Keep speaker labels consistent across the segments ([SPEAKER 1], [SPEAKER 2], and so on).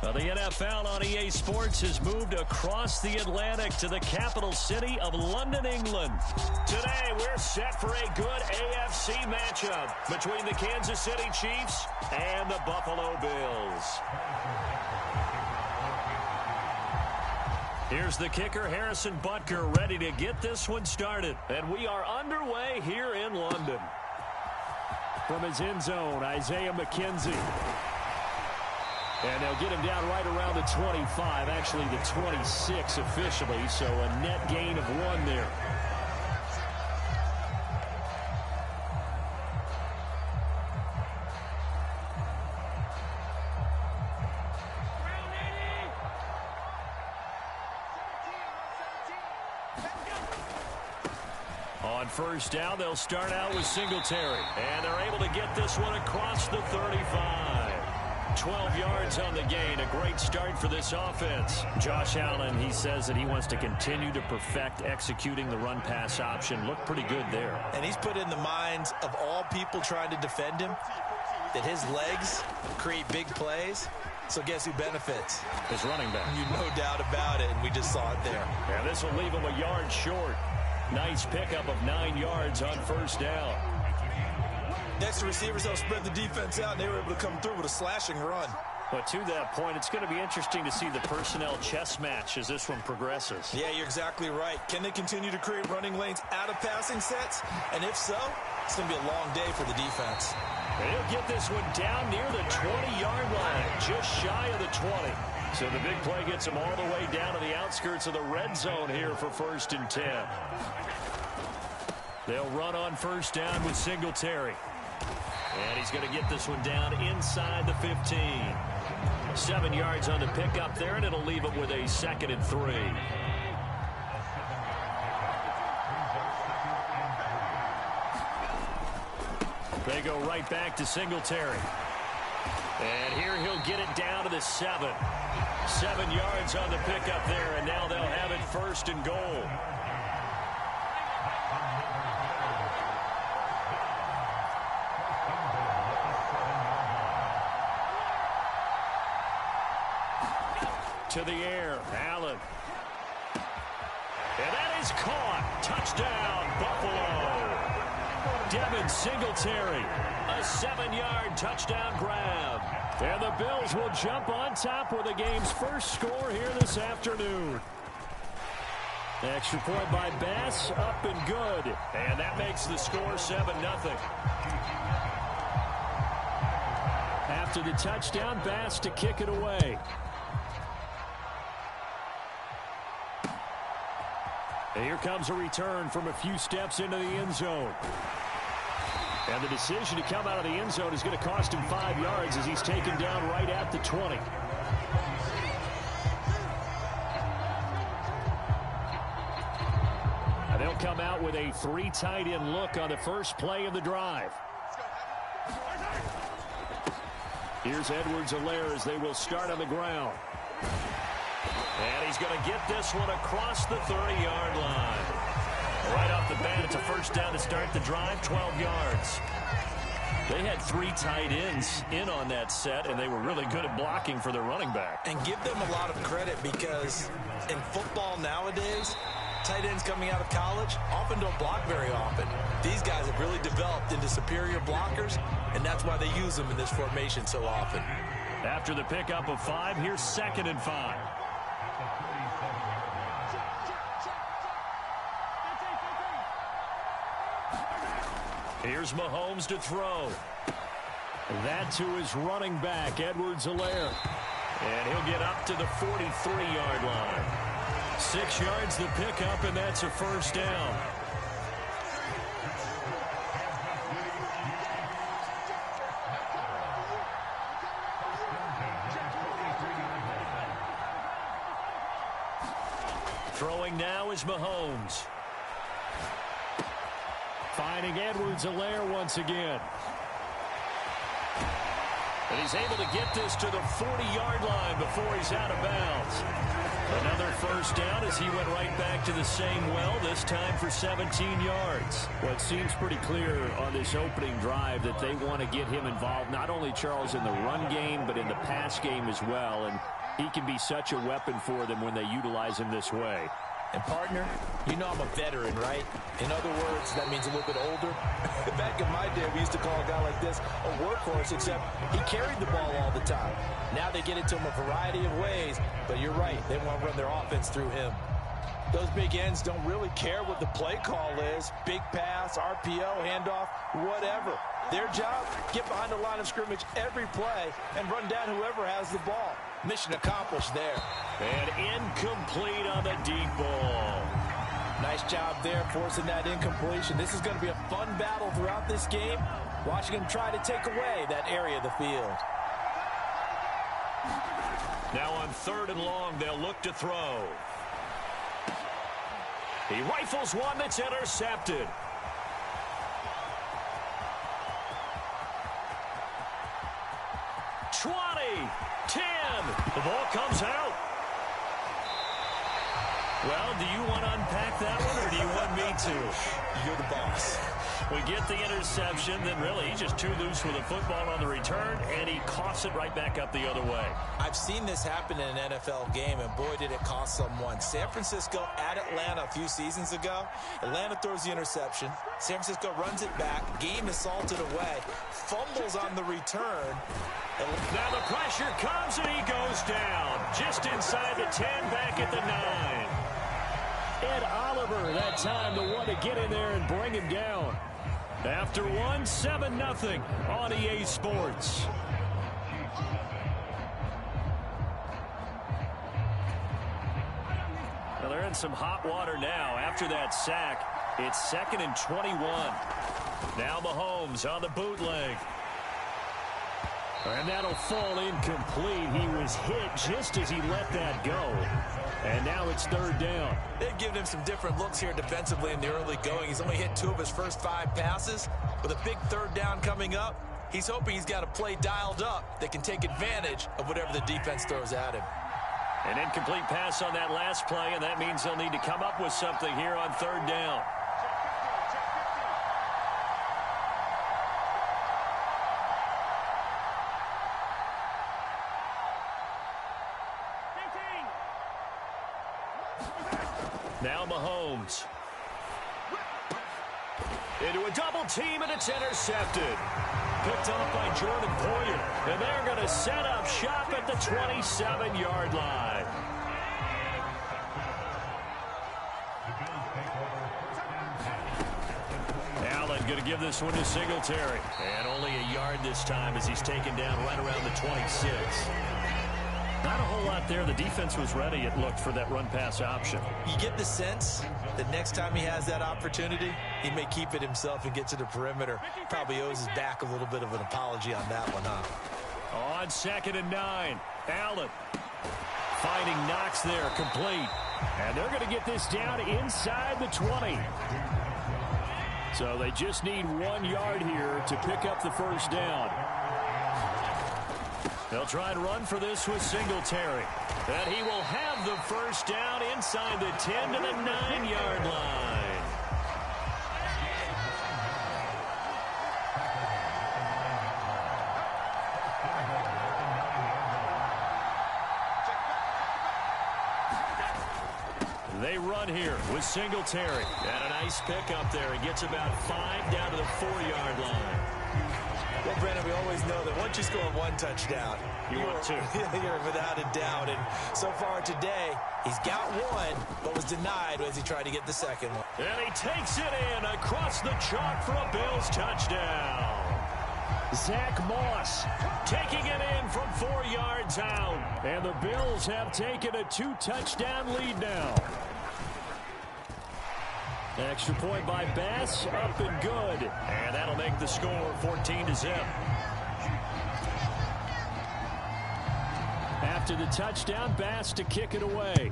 [SPEAKER 1] Well, the NFL on EA Sports has moved across the Atlantic to the capital city of London, England. Today, we're set for a good AFC matchup between the Kansas City Chiefs and the Buffalo Bills. Here's the kicker, Harrison Butker, ready to get this one started. And we are underway here in London. From his end zone, Isaiah McKenzie. And they'll get him down right around the 25, actually the 26 officially, so a net gain of 1 there. On first down, they'll start out with Singletary. And they're able to get this one across the 35. 12 yards on the gain. A great start for this offense. Josh Allen, he says that he wants to continue to perfect executing the run-pass option. Looked pretty good there.
[SPEAKER 2] And he's put in the minds of all people trying to defend him that his legs create big plays. So guess who benefits?
[SPEAKER 1] His running back.
[SPEAKER 2] You no doubt about it, and we just saw it there.
[SPEAKER 1] And this will leave him a yard short. Nice pickup of 9 yards on first down.
[SPEAKER 2] Next receivers, they'll spread the defense out, and they were able to come through with a slashing run.
[SPEAKER 1] But to that point, it's going to be interesting to see the personnel chess match as this one progresses.
[SPEAKER 2] Yeah, you're exactly right. Can they continue to create running lanes out of passing sets? And if so, it's going to be a long day for the defense.
[SPEAKER 1] And he'll get this one down near the 20-yard line, just shy of the 20. So the big play gets him all the way down to the outskirts of the red zone here for 1st and 10. They'll run on first down with Singletary. And he's going to get this one down inside the 15. 7 yards on the pickup there, and it'll leave him with a 2nd and 3. They go right back to Singletary. And here he'll get it down to the 7. 7 yards on the pickup there, and now they'll have it 1st and goal. To the air, Allen. And that is caught. Touchdown, Buffalo. Devin Singletary, a 7-yard touchdown grab. And the Bills will jump on top with the game's first score here this afternoon. Extra point by Bass, up and good. And that makes the score 7-0. After the touchdown, Bass to kick it away. And here comes a return from a few steps into the end zone. And the decision to come out of the end zone is going to cost him 5 yards as he's taken down right at the 20. And they'll come out with a 3 tight end look on the first play of the drive. Here's Edwards-Helaire as they will start on the ground. And he's going to get this one across the 30-yard line. Right off the bat, it's a first down to start the drive, 12 yards. They had 3 tight ends in on that set, and they were really good at blocking for their running back.
[SPEAKER 2] And give them a lot of credit because in football nowadays, tight ends coming out of college often don't block very often. These guys have really developed into superior blockers, and that's why they use them in this formation so often.
[SPEAKER 1] After the pickup of 5, here's 2nd and 5. Here's Mahomes to throw. That to his running back, Edwards-Helaire. And he'll get up to the 43-yard line. 6 yards the pickup, and that's a first down. Throwing now is Mahomes. Finding Edwards-Helaire once again. And he's able to get this to the 40-yard line before he's out of bounds. Another first down as he went right back to the same well, this time for 17 yards.
[SPEAKER 3] Well, it seems pretty clear on this opening drive that they want to get him involved, not only, Charles, in the run game, but in the pass game as well. And he can be such a weapon for them when they utilize him this way.
[SPEAKER 2] And, partner, you know I'm a veteran, right? In other words, that means a little bit older. Back in my day, we used to call a guy like this a workhorse, except he carried the ball all the time. Now they get it to him a variety of ways, but you're right. They want to run their offense through him. Those big ends don't really care what the play call is. Big pass, RPO, handoff, whatever. Their job, get behind the line of scrimmage every play and run down whoever has the ball. Mission accomplished there.
[SPEAKER 1] And incomplete on the deep ball.
[SPEAKER 2] Nice job there forcing that incompletion. This is going to be a fun battle throughout this game. Watching him try to take away that area of the field.
[SPEAKER 1] Now on 3rd and long, they'll look to throw. He rifles one that's intercepted. Twenty, 10. The ball comes out. Well, do you want to unpack that one, or do you want me to?
[SPEAKER 2] You're the boss.
[SPEAKER 1] We get the interception, then really he's just too loose with the football on the return, and he coughs it right back up the other way.
[SPEAKER 2] I've seen this happen in an NFL game, and boy, did it cost someone. San Francisco at Atlanta a few seasons ago. Atlanta throws the interception. San Francisco runs it back. Game is salted away. Fumbles on the return.
[SPEAKER 1] Now the pressure comes, and he goes down. Just inside the 10, back at the 9. Ed Oliver, that time, the one to get in there and bring him down. After one, 7-0 on EA Sports. Well, they're in some hot water now. After that sack, it's 2nd and 21. Now Mahomes on the bootleg. And that'll fall incomplete. He was hit just as he let that go. And now it's 3rd down.
[SPEAKER 2] They've given him some different looks here defensively in the early going. He's only hit 2 of his first 5 passes. With a big 3rd down coming up, he's hoping he's got a play dialed up that can take advantage of whatever the defense throws at him.
[SPEAKER 1] An incomplete pass on that last play, and that means they'll need to come up with something here on 3rd down. Now Mahomes. Into a double team, and it's intercepted. Picked off by Jordan Poyer. And they're going to set up shop at the 27-yard line. Allen going to give this one to Singletary. And only a yard this time as he's taken down right around the 26. Not a whole lot there. The defense was ready, it looked, for that run-pass option.
[SPEAKER 2] You get the sense that next time he has that opportunity, he may keep it himself and get to the perimeter. Probably owes his back a little bit of an apology on that one, huh?
[SPEAKER 1] On 2nd and 9, Allen finding Knox there, complete. And they're going to get this down inside the 20. So they just need 1 yard here to pick up the first down. They'll try and run for this with Singletary. And he will have the first down inside the 10 to the 9-yard line. They run here with Singletary. And a nice pick up there. He gets about 5 down to the 4-yard line.
[SPEAKER 2] Well, Brandon, we always know that once you score 1 touchdown,
[SPEAKER 1] you're
[SPEAKER 2] without a doubt. And so far today, he's got 1, but was denied as he tried to get the second one.
[SPEAKER 1] And he takes it in across the chalk for a Bills touchdown. Zach Moss taking it in from 4 yards out. And the Bills have taken a 2-touchdown lead now. Extra point by Bass, up and good. And that'll make the score 14-0. After the touchdown, Bass to kick it away.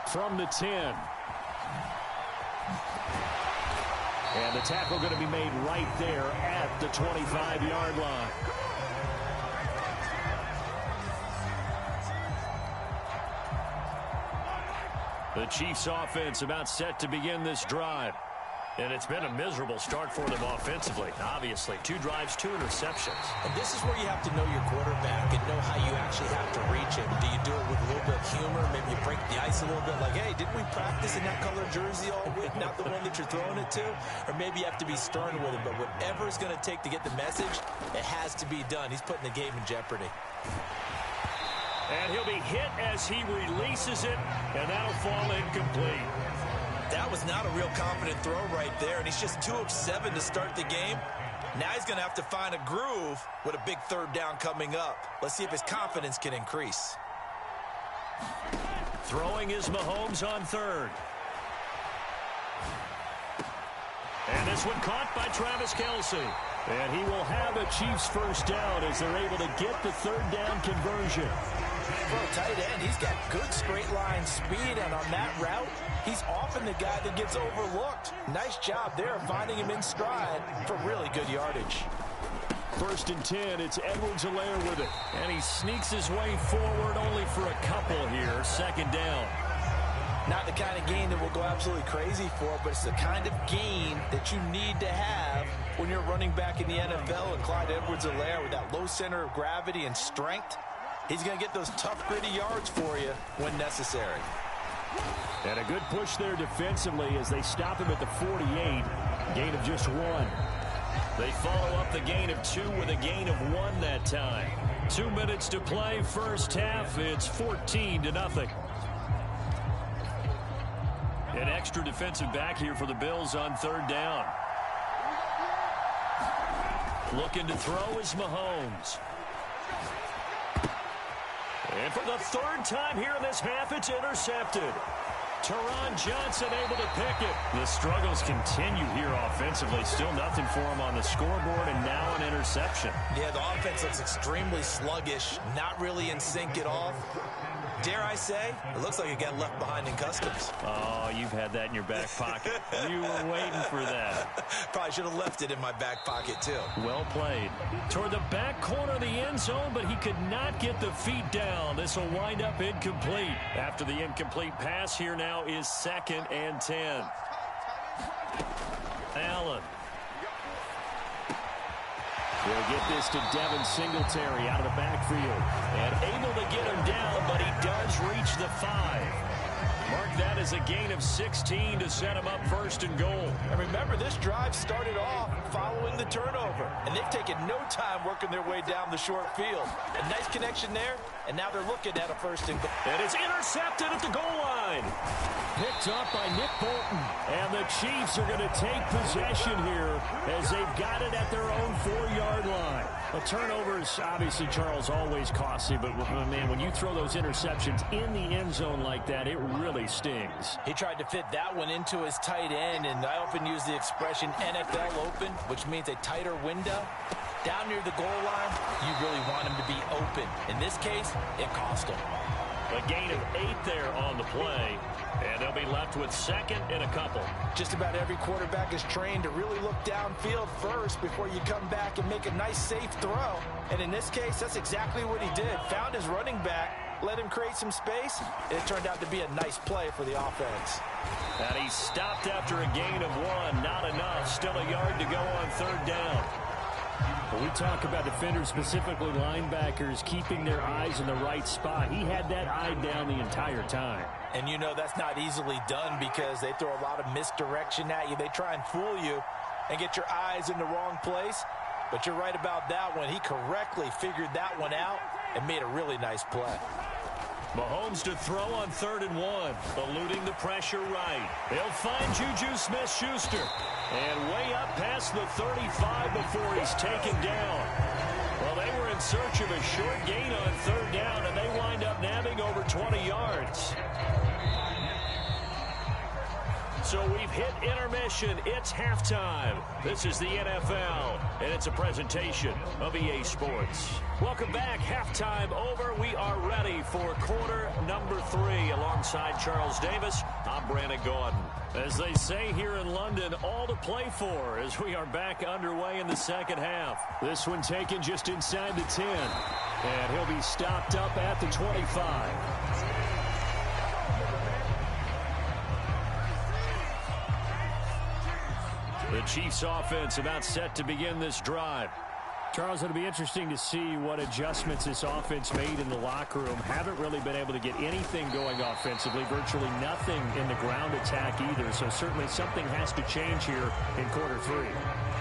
[SPEAKER 1] From the 10. And the tackle going to be made right there at the 25-yard line. The Chiefs offense about set to begin this drive. And it's been a miserable start for them offensively. Obviously, 2 drives, 2 interceptions.
[SPEAKER 2] And this is where you have to know your quarterback and know how you actually have to reach him. Do you do it with a little bit of humor? Maybe you break the ice a little bit like, hey, didn't we practice in that color jersey all week, not the one that you're throwing it to? Or maybe you have to be stern with him. But whatever it's going to take to get the message, it has to be done. He's putting the game in jeopardy.
[SPEAKER 1] And he'll be hit as he releases it, and that'll fall incomplete.
[SPEAKER 2] That was not a real confident throw right there, and he's just 2 of 7 to start the game. Now he's going to have to find a groove with a big 3rd down coming up. Let's see if his confidence can increase.
[SPEAKER 1] Throwing is Mahomes on 3rd. And this one caught by Travis Kelce. And he will have a Chiefs first down as they're able to get the 3rd down conversion.
[SPEAKER 2] For a tight end, he's got good straight line speed, and on that route, he's often the guy that gets overlooked. Nice job there finding him in stride for really good yardage.
[SPEAKER 1] 1st and 10, it's Edwards-Helaire with it. And he sneaks his way forward only for a couple here. 2nd down.
[SPEAKER 2] Not the kind of gain that we'll go absolutely crazy for, but it's the kind of gain that you need to have when you're running back in the NFL. And Clyde Edwards-Helaire with that low center of gravity and strength, he's going to get those tough, gritty yards for you when necessary.
[SPEAKER 1] And a good push there defensively as they stop him at the 48. Gain of just 1. They follow up the gain of 2 with a gain of 1 that time. 2 minutes to play, first half. It's 14-0. An extra defensive back here for the Bills on 3rd down. Looking to throw is Mahomes. And for the 3rd time here in this half, it's intercepted. Teron Johnson able to pick it. The struggles continue here offensively. Still nothing for him on the scoreboard, and now an interception.
[SPEAKER 2] Yeah, the offense looks extremely sluggish, not really in sync at all. Dare I say, it looks like it got left behind in customs.
[SPEAKER 1] Oh, you've had that in your back pocket. You were waiting for that.
[SPEAKER 2] Probably should have left it in my back pocket, too.
[SPEAKER 1] Well played. Toward the back corner of the end zone, but he could not get the feet down. This will wind up incomplete. After the incomplete pass, here now is 2nd and 10. Allen. They'll get this to Devin Singletary out of the backfield. And able to get him down, but he does reach the 5. Mark that as a gain of 16 to set him up 1st and goal.
[SPEAKER 2] And remember, this drive started off following the turnover. And they've taken no time working their way down the short field. A nice connection there, and now they're looking at a 1st and goal.
[SPEAKER 1] And it's intercepted at the goal line. Picked up by Nick Bolton. And the Chiefs are going to take possession here as they've got it at their own 4-yard line. A turnover is obviously, Charles, always costly, but man, when you throw those interceptions in the end zone like that, it really stings.
[SPEAKER 2] He tried to fit that one into his tight end, and I often use the expression NFL open, which means a tighter window. Down near the goal line, you really want him to be open. In this case, it cost him.
[SPEAKER 1] A gain of 8 there on the play, and they'll be left with 2nd and a couple.
[SPEAKER 2] Just about every quarterback is trained to really look downfield first before you come back and make a nice, safe throw. And in this case, that's exactly what he did. Found his running back, let him create some space, and it turned out to be a nice play for the offense.
[SPEAKER 1] And he stopped after a gain of 1. Not enough. Still a yard to go on 3rd down. When we talk about defenders, specifically linebackers, keeping their eyes in the right spot, he had that eye down the entire time.
[SPEAKER 2] And you know that's not easily done because they throw a lot of misdirection at you. They try and fool you and get your eyes in the wrong place. But you're right about that one. He correctly figured that one out and made a really nice play.
[SPEAKER 1] Mahomes to throw on 3rd and 1, eluding the pressure right. They'll find Juju Smith-Schuster. And way up past the 35 before he's taken down. Well, they were in search of a short gain on 3rd down, and they wind up nabbing over 20 yards. So we've hit intermission. It's halftime. This is the NFL, and it's a presentation of EA Sports. Welcome back. Halftime over. We are ready for quarter number 3. Alongside Charles Davis, I'm Brandon Gordon. As they say here in London, all to play for as we are back underway in the second half. This one taken just inside the 10, and he'll be stopped up at the 25. The Chiefs offense about set to begin this drive.
[SPEAKER 3] Charles, it'll be interesting to see what adjustments this offense made in the locker room. Haven't really been able to get anything going offensively, virtually nothing in the ground attack either. So certainly something has to change here in quarter three.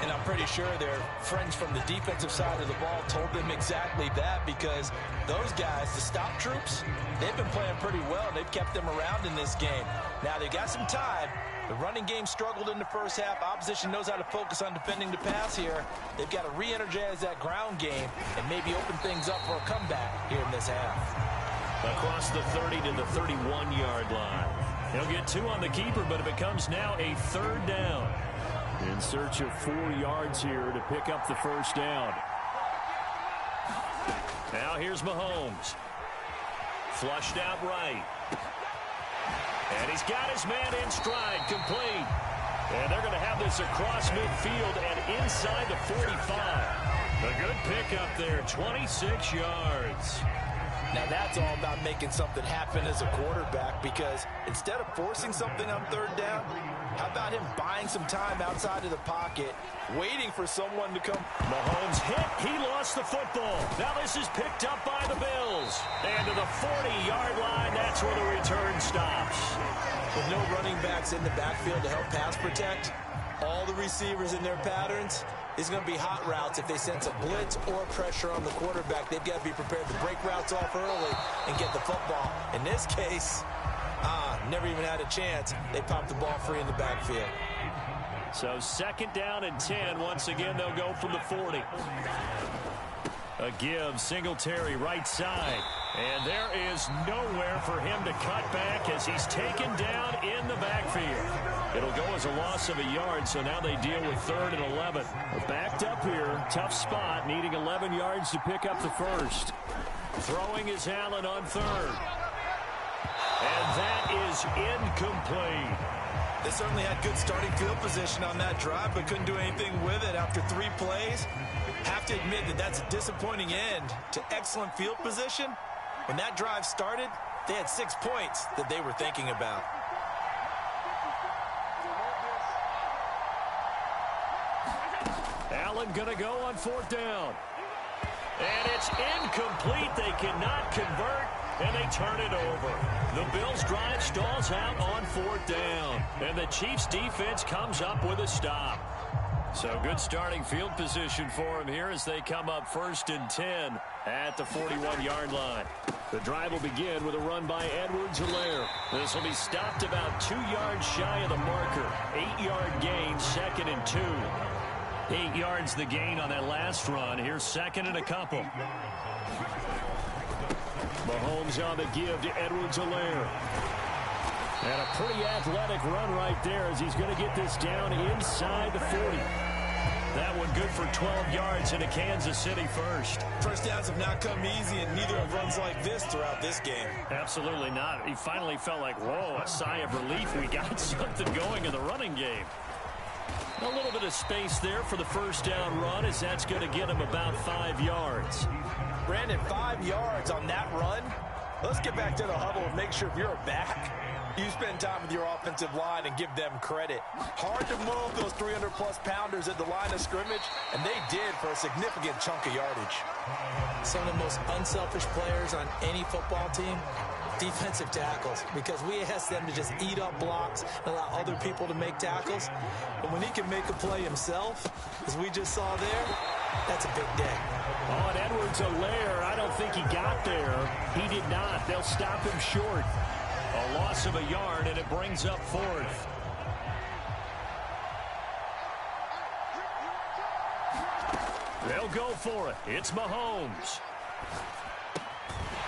[SPEAKER 2] And I'm pretty sure their friends from the defensive side of the ball told them exactly that, because those guys, the stop troops, they've been playing pretty well. They've kept them around in this game. Now they got some time. The running game struggled in the first half. Opposition knows how to focus on defending the pass here. They've got to re-energize that ground game and maybe open things up for a comeback here in this half.
[SPEAKER 1] Across the 30 to the 31-yard line. He'll get 2 on the keeper, but it becomes now a 3rd down. In search of 4 yards here to pick up the first down. Now here's Mahomes. Flushed out right. And he's got his man in stride, complete. And they're going to have this across midfield and inside the 45. A good pickup there, 26 yards.
[SPEAKER 2] Now that's all about making something happen as a quarterback, because instead of forcing something on 3rd down, how about him buying some time outside of the pocket, waiting for someone to come?
[SPEAKER 1] Mahomes hit. He lost the football. Now this is picked up by the Bills. And to the 40-yard line, that's where the return stops.
[SPEAKER 2] With no running backs in the backfield to help pass protect, all the receivers in their patterns, it's going to be hot routes. If they sense a blitz or pressure on the quarterback, they've got to be prepared to break routes off early and get the football. In this case, never even had a chance. They popped the ball free in the backfield.
[SPEAKER 1] So 2nd down and 10. Once again, they'll go from the 40. A give, Singletary right side. And there is nowhere for him to cut back as he's taken down in the backfield. It'll go as a loss of a yard, so now they deal with 3rd and 11. Backed up here, tough spot, needing 11 yards to pick up the first. Throwing is Allen on 3rd. And that is incomplete.
[SPEAKER 2] They certainly had good starting field position on that drive, but couldn't do anything with it after 3 plays. Have to admit that that's a disappointing end to excellent field position. When that drive started, they had 6 points that they were thinking about.
[SPEAKER 1] Allen gonna go on 4th down. And it's incomplete. They cannot convert, and they turn it over. The Bills' drive stalls out on 4th down, and the Chiefs' defense comes up with a stop. So good starting field position for him here as they come up 1st and 10 at the 41-yard line. The drive will begin with a run by Edwards-Helaire. This will be stopped about 2 yards shy of the marker. 8-yard gain, 2nd and 2. 8 yards the gain on that last run. Here's 2nd and a couple. Mahomes on the give to Edwards-Helaire. And a pretty athletic run right there as he's going to get this down inside the 40. That one good for 12 yards into Kansas City first.
[SPEAKER 2] First downs have not come easy, and neither have runs like this throughout this game.
[SPEAKER 1] Absolutely not. He finally felt like, whoa, a sigh of relief. We got something going in the running game. A little bit of space there for the first down run, as that's going to get him about 5 yards.
[SPEAKER 2] Brandon, 5 yards on that run. Let's get back to the huddle and make sure if you're a back, you spend time with your offensive line and give them credit. Hard to move those 300-plus pounders at the line of scrimmage, and they did for a significant chunk of yardage. Some of the most unselfish players on any football team, defensive tackles, because we ask them to just eat up blocks and allow other people to make tackles. But when he can make a play himself, as we just saw there, that's a big day.
[SPEAKER 1] On Edwards-Helaire, I don't think he got there. He did not. They'll stop him short. A loss of a yard, and it brings up 4th. They'll go for it. It's Mahomes.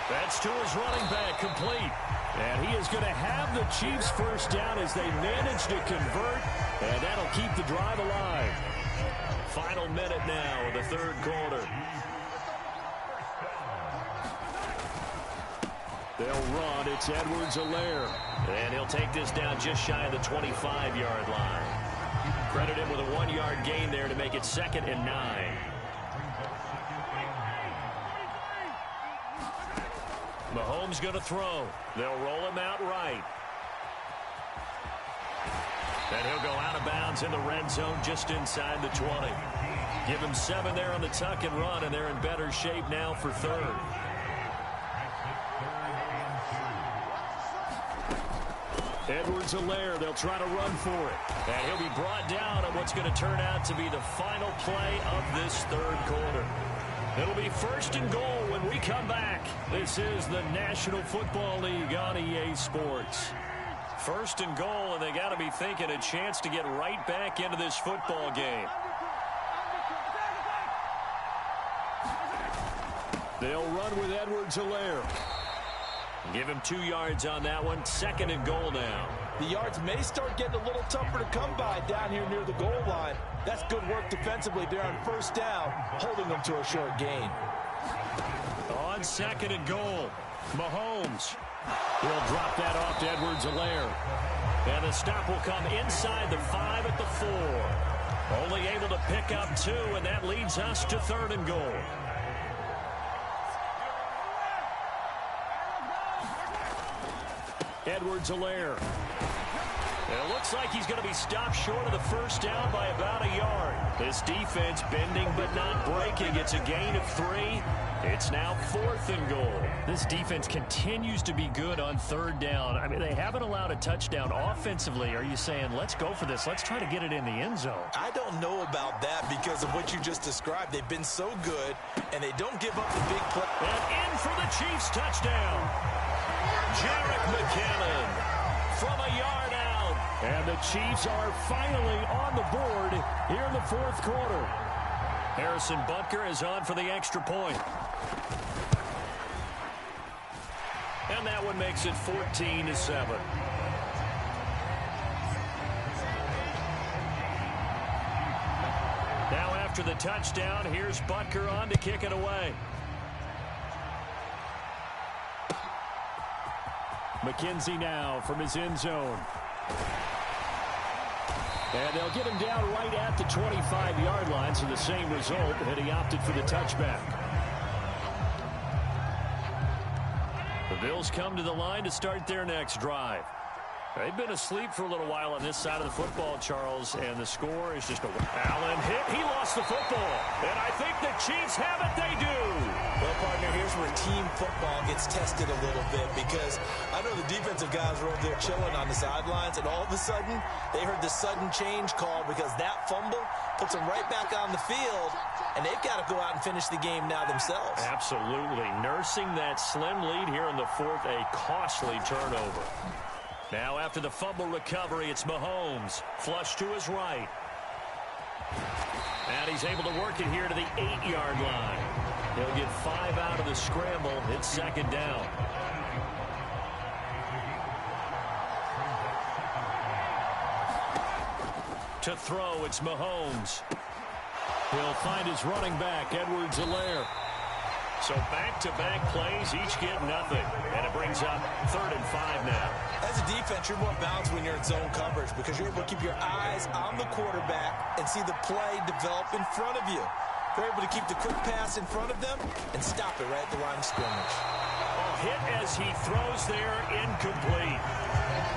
[SPEAKER 1] That's to his running back, complete. And he is going to have the Chiefs first down as they manage to convert, and that'll keep the drive alive. Final minute now of the 3rd quarter. They'll run. It's Edwards-Helaire. And he'll take this down just shy of the 25-yard line. Credit him with a 1-yard gain there to make it 2nd and 9. Mahomes going to throw. They'll roll him out right. And he'll go out of bounds in the red zone just inside the 20. Give him 7 there on the tuck and run, and they're in better shape now for third. Edwards-Helaire, they'll try to run for it. And he'll be brought down on what's going to turn out to be the final play of this third quarter. It'll be 1st and goal when we come back. This is the National Football League on EA Sports. 1st and goal, and they got to be thinking a chance to get right back into this football game. They'll run with Edwards-Helaire. Give him 2 yards on that one. 2nd and goal now.
[SPEAKER 2] The yards may start getting a little tougher to come by down here near the goal line. That's good work defensively there on 1st down, holding them to a short gain.
[SPEAKER 1] On 2nd and goal, Mahomes. He'll drop that off to Edwards-Helaire. And the stop will come inside the 5 at the 4. Only able to pick up 2, and that leads us to 3rd and goal. Edwards-Helaire. It looks like he's going to be stopped short of the 1st down by about a yard. This defense bending but not breaking. It's a gain of 3. It's now 4th and goal. This defense continues to be good on 3rd down. I mean, they haven't allowed a touchdown offensively. Are you saying, let's go for this? Let's try to get it in the end zone.
[SPEAKER 2] I don't know about that because of what you just described. They've been so good, and they don't give up the big play.
[SPEAKER 1] And in for the Chiefs touchdown. Jerick McKinnon from a yard out. And the Chiefs are finally on the board here in the 4th quarter. Harrison Butker is on for the extra point. And that one makes it 14-7. Now after the touchdown, here's Butker on to kick it away. McKenzie now from his end zone. And they'll get him down right at the 25-yard line, so the same result, and he opted for the touchback. The Bills come to the line to start their next drive. They've been asleep for a little while on this side of the football, Charles, and the score is just a... Allen hit. He lost the football. And I think the Chiefs have it. They do.
[SPEAKER 2] Well, partner, here's where team football gets tested a little bit because I know the defensive guys were over there chilling on the sidelines, and all of a sudden, they heard the sudden change call because that fumble puts them right back on the field, and they've got to go out and finish the game now themselves.
[SPEAKER 1] Absolutely. Nursing that slim lead here in the 4th, a costly turnover. Now after the fumble recovery, it's Mahomes. Flush to his right. And he's able to work it here to the 8-yard line. He'll get 5 out of the scramble. It's 2nd down. To throw, it's Mahomes. He'll find his running back, Edwards-Helaire. So back-to-back plays, each get nothing. And it brings up 3rd and 5 now.
[SPEAKER 2] As a defense, you're more balanced when you're in zone coverage because you're able to keep your eyes on the quarterback and see the play develop in front of you. You're able to keep the quick pass in front of them and stop it right at the line of scrimmage.
[SPEAKER 1] Oh, hit as he throws there, incomplete.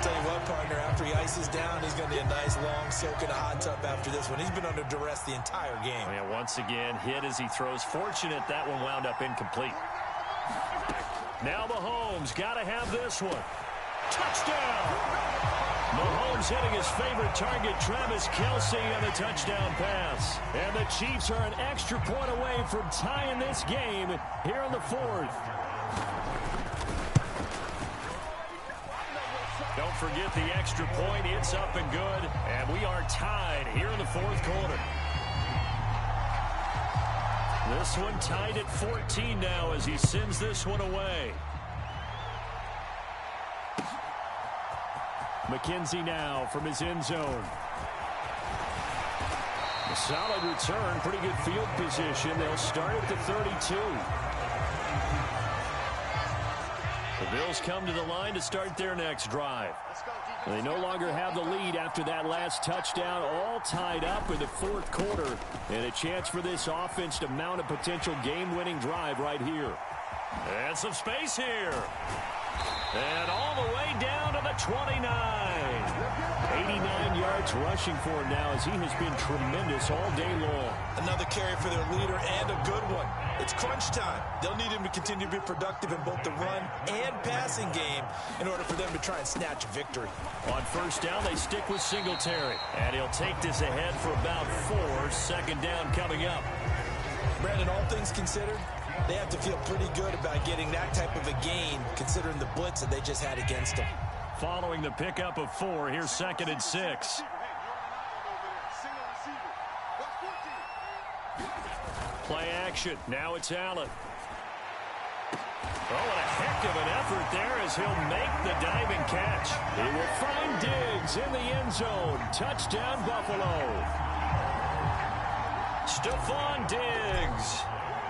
[SPEAKER 2] Tell you what, partner, after he ices down, he's going to be a nice long soak in a hot tub after this one. He's been under duress the entire game.
[SPEAKER 1] Yeah, once again, hit as he throws. Fortunate that one wound up incomplete. Now Mahomes got to have this one. Touchdown! Mahomes hitting his favorite target, Travis Kelce, on the touchdown pass. And the Chiefs are an extra point away from tying this game here in the 4th. Don't forget the extra point. It's up and good. And we are tied here in the 4th quarter. This one tied at 14 now as he sends this one away. McKenzie now from his end zone. A solid return, pretty good field position. They'll start at the 32. The Bills come to the line to start their next drive. They no longer have the lead after that last touchdown, all tied up in the 4th quarter. And a chance for this offense to mount a potential game-winning drive right here. And some space here. And all the way down to the 29. 89 yards
[SPEAKER 3] targets rushing for him now as he has been tremendous all day long.
[SPEAKER 2] Another carry for their leader and a good one. It's crunch time. They'll need him to continue to be productive in both the run and passing game in order for them to try and snatch a victory.
[SPEAKER 1] On first down, they stick with Singletary. And he'll take this ahead for about 4. Second down coming up.
[SPEAKER 2] Brandon, all things considered, they have to feel pretty good about getting that type of a gain considering the blitz that they just had against them.
[SPEAKER 1] Following the pickup of 4, here's 2nd and 6. Play action. Now it's Allen. Oh, and a heck of an effort there as he'll make the diving catch. He will find Diggs in the end zone. Touchdown, Buffalo. Stephon Diggs.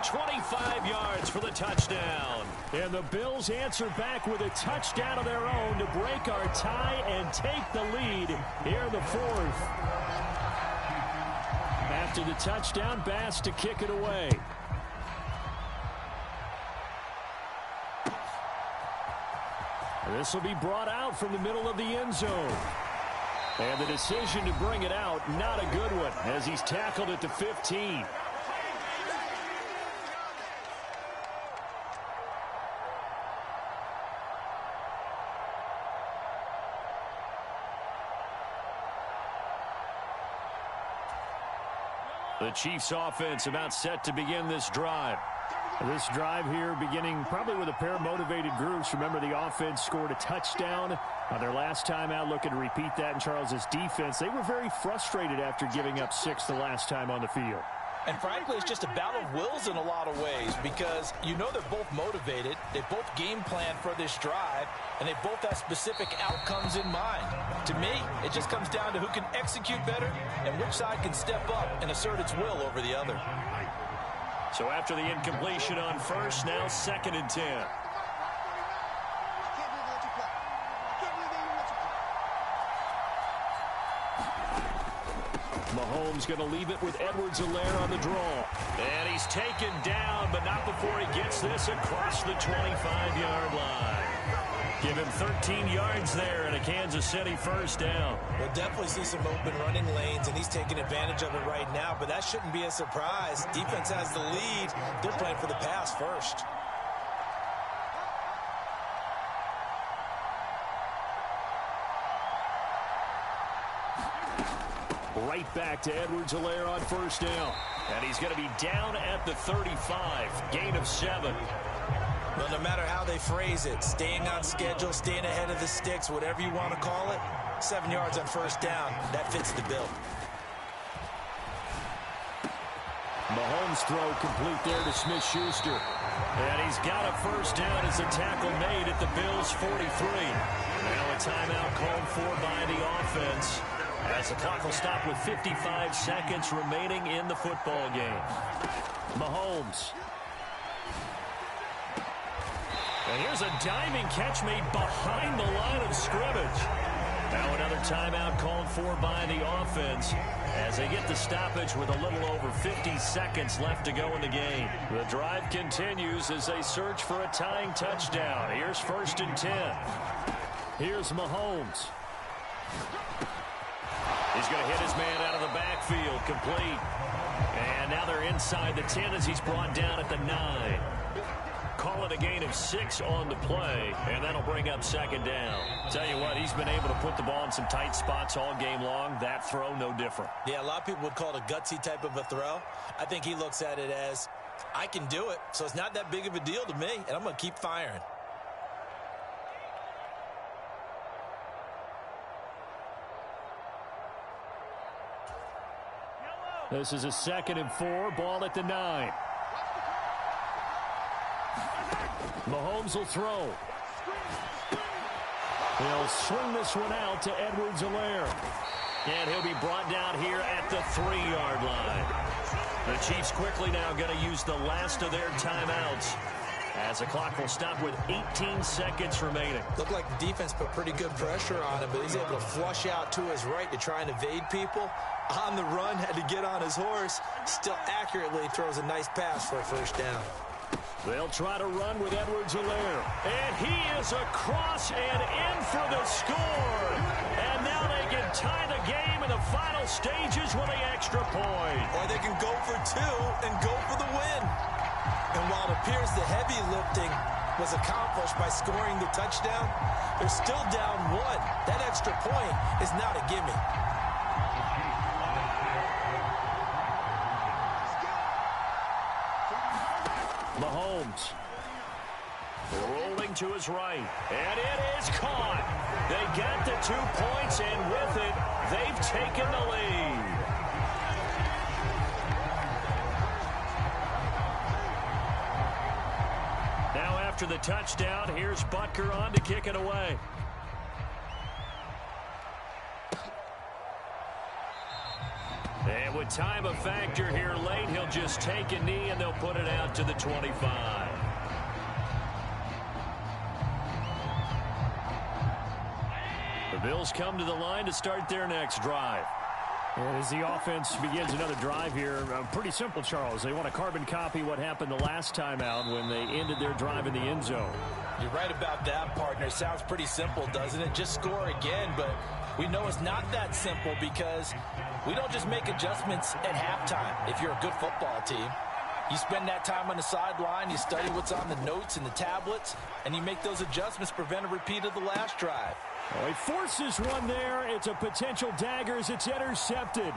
[SPEAKER 1] 25 yards for the touchdown. And the Bills answer back with a touchdown of their own to break our tie and take the lead here in the 4th. After the touchdown, Bass to kick it away. This will be brought out from the middle of the end zone. And the decision to bring it out, not a good one, as he's tackled at the 15. The Chiefs offense about set to begin this drive. This drive here beginning probably with a pair of motivated groups. Remember, the offense scored a touchdown on their last time out. Looking to repeat that in Charles's defense. They were very frustrated after giving up 6 the last time on the field.
[SPEAKER 2] And frankly, it's just a battle of wills in a lot of ways because you know they're both motivated. They both game plan for this drive, and they both have specific outcomes in mind. To me, it just comes down to who can execute better and which side can step up and assert its will over the other.
[SPEAKER 1] So after the incompletion on first, now 2nd and 10. Mahomes going to leave it with Edwards-Helaire on the draw. And he's taken down, but not before he gets this across the 25-yard line. Give him 13 yards there and a Kansas City first down.
[SPEAKER 2] We'll definitely see some open running lanes, and he's taking advantage of it right now, but that shouldn't be a surprise. Defense has the lead. They're playing for the pass first.
[SPEAKER 1] Right back to Edwards-Helaire on first down. And he's going to be down at the 35. Gain of 7.
[SPEAKER 2] Well, no matter how they phrase it, staying on schedule, staying ahead of the sticks, whatever you want to call it, 7 yards on first down, that fits the bill.
[SPEAKER 1] Mahomes throw complete there to Smith-Schuster. And he's got a first down as the tackle made at the Bills' 43. Now a timeout called for by the offense, as the clock will stop with 55 seconds remaining in the football game. Mahomes. And here's a diving catch made behind the line of scrimmage. Now another timeout called for by the offense as they get the stoppage with a little over 50 seconds left to go in the game. The drive continues as they search for a tying touchdown. Here's 1st and 10. Here's Mahomes. He's going to hit his man out of the backfield, complete. And now they're inside the 10 as he's brought down at the 9. Call it a gain of 6 on the play, and that'll bring up 2nd down. Tell you what, he's been able to put the ball in some tight spots all game long. That throw, no different.
[SPEAKER 2] Yeah, a lot of people would call it a gutsy type of a throw. I think he looks at it as, I can do it, so it's not that big of a deal to me, and I'm going to keep firing.
[SPEAKER 1] This is a 2nd and 4, ball at the 9. Mahomes will throw. He'll swing this one out to Edwards-Helaire. And he'll be brought down here at the 3-yard line. The Chiefs quickly now going to use the last of their timeouts, as the clock will stop with 18 seconds remaining.
[SPEAKER 2] Looked like the defense put pretty good pressure on him, but he's able to flush out to his right to try and evade people. On the run, had to get on his horse. Still accurately throws a nice pass for a first down.
[SPEAKER 1] They'll try to run with Edwards-Helaire. And he is across and in for the score. And now they can tie the game in the final stages with the extra point.
[SPEAKER 2] Or they can go for two and go for the win. And while it appears the heavy lifting was accomplished by scoring the touchdown, they're still down one. That extra point is not a gimme.
[SPEAKER 1] Mahomes rolling to his right, and it is caught. They get the 2 points, and with it, they've taken the lead. Now after the touchdown, here's Butker on to kick it away. And with time a factor here late, he'll just take a knee and they'll put it out to the 25. The Bills come to the line to start their next drive.
[SPEAKER 3] And as the offense begins another drive here, pretty simple, Charles. They want to carbon copy what happened the last time out when they ended their drive in the end zone.
[SPEAKER 2] You're right about that, partner. Sounds pretty simple, doesn't it? Just score again, but we know it's not that simple because we don't just make adjustments at halftime if you're a good football team. You spend that time on the sideline, you study what's on the notes and the tablets, and you make those adjustments to prevent a repeat of the last drive.
[SPEAKER 3] Well, he forces one there. It's a potential dagger as it's intercepted.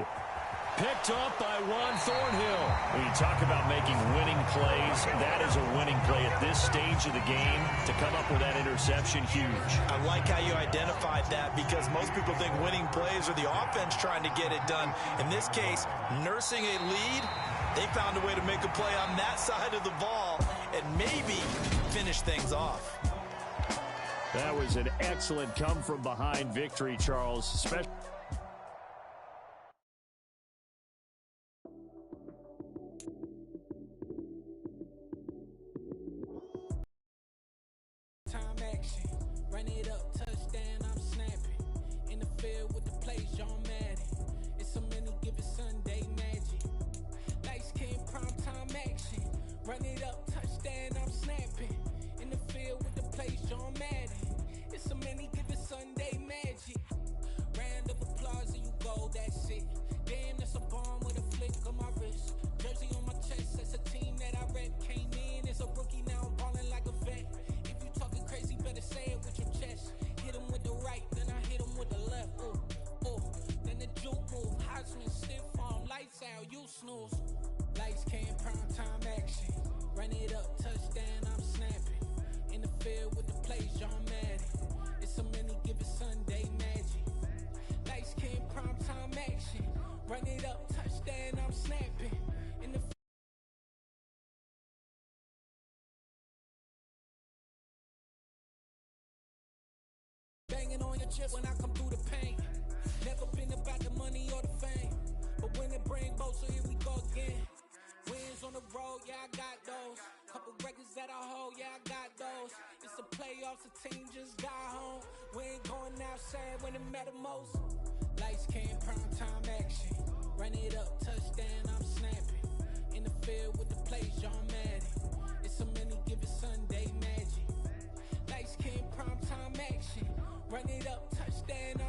[SPEAKER 1] Picked up by Juan Thornhill. When you talk about making winning plays, that is a winning play at this stage of the game. To come up with that interception, huge.
[SPEAKER 2] I like how you identified that because most people think winning plays are the offense trying to get it done. In this case, nursing a lead, they found a way to make a play on that side of the ball and maybe finish things off.
[SPEAKER 3] That was an excellent come-from-behind victory, Charles.
[SPEAKER 4] Time action, run it up, touchdown, I'm snapping. In the field with the plays, John Madden. It's so many given Sunday magic. Light skin, prime time action. Run it up, touchdown, I'm snapping. In the field with the plays, John Madden. It's so many given Sunday magic. Round of applause and you go, that's it. Damn, that's a bomb with a flick on my wrist. Jersey on my chest, that's a team that I rep. Came in as a rookie, now I'm balling like a vet. If you talking crazy, better say it with your chest. Hit him with the right, then I hit him with the left. Then the juke move, Heisman, stiff arm, lights out, you snooze. Lights came, prime time action. Run it up, touchdown, I'm snapping. In the field with the plays, John Madden. It's so many given Sunday magic. Lights came, prime time action. Run it up, touchdown, I'm snapping. In the banging on your chest when I come through the pain. Never been about the money or the fame, but when it bring both, so here we go again. Wins on the road, yeah, I got those. Couple records that I hold, yeah, I got those. It's the playoffs, the team just got home. We ain't going outside when it matter most. Lights came, prime time action. Run it up, touchdown, I'm snapping. In the field with the plays, John Madden. It's so many given Sunday magic. Lights came, prime time action. Run it up, touchdown,